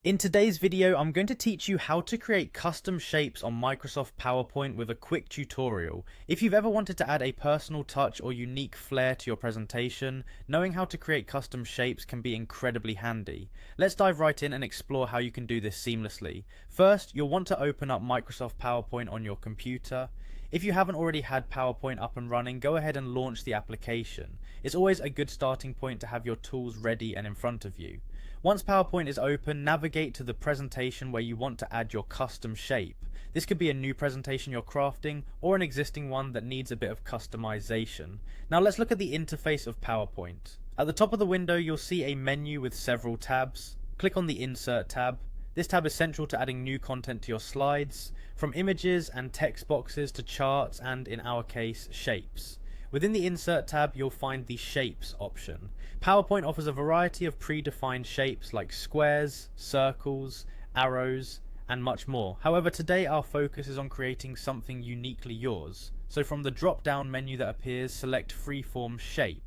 In today's video, I'm going to teach you how to create custom shapes on Microsoft PowerPoint with a quick tutorial. If you've ever wanted to add a personal touch or unique flair to your presentation, knowing how to create custom shapes can be incredibly handy. Let's dive right in and explore how you can do this seamlessly. First, you'll want to open up Microsoft PowerPoint on your computer. If you haven't already had PowerPoint up and running, go ahead and launch the application. It's always a good starting point to have your tools ready and in front of you. Once PowerPoint is open, navigate to the presentation where you want to add your custom shape. This could be a new presentation you're crafting or an existing one that needs a bit of customization. Now let's look at the interface of PowerPoint. At the top of the window, you'll see a menu with several tabs. Click on the Insert tab. This tab is central to adding new content to your slides, from images and text boxes to charts and, in our case, shapes. Within the Insert tab, you'll find the Shapes option. PowerPoint offers a variety of predefined shapes like squares, circles, arrows, and much more. However, today our focus is on creating something uniquely yours. So from the drop-down menu that appears, select Freeform Shape.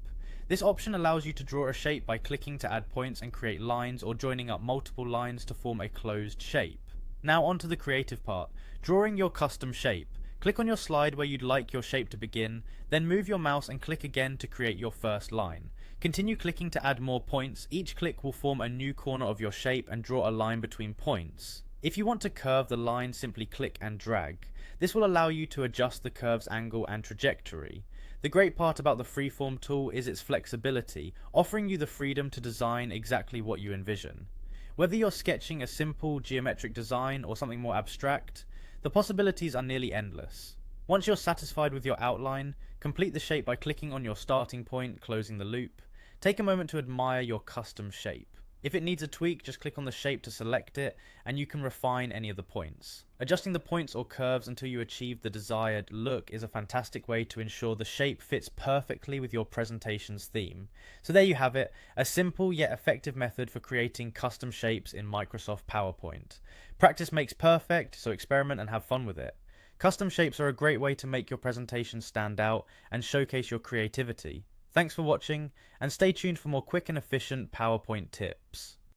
This option allows you to draw a shape by clicking to add points and create lines, or joining up multiple lines to form a closed shape. Now onto the creative part, drawing your custom shape. Click on your slide where you'd like your shape to begin, then move your mouse and click again to create your first line. Continue clicking to add more points. Each click will form a new corner of your shape and draw a line between points. If you want to curve the line, simply click and drag. This will allow you to adjust the curve's angle and trajectory. The great part about the Freeform tool is its flexibility, offering you the freedom to design exactly what you envision. Whether you're sketching a simple geometric design or something more abstract, the possibilities are nearly endless. Once you're satisfied with your outline, complete the shape by clicking on your starting point, closing the loop. Take a moment to admire your custom shape. If it needs a tweak, just click on the shape to select it, and you can refine any of the points. Adjusting the points or curves until you achieve the desired look is a fantastic way to ensure the shape fits perfectly with your presentation's theme. So there you have it, a simple yet effective method for creating custom shapes in Microsoft PowerPoint. Practice makes perfect, so experiment and have fun with it. Custom shapes are a great way to make your presentation stand out and showcase your creativity. Thanks for watching, and stay tuned for more quick and efficient PowerPoint tips.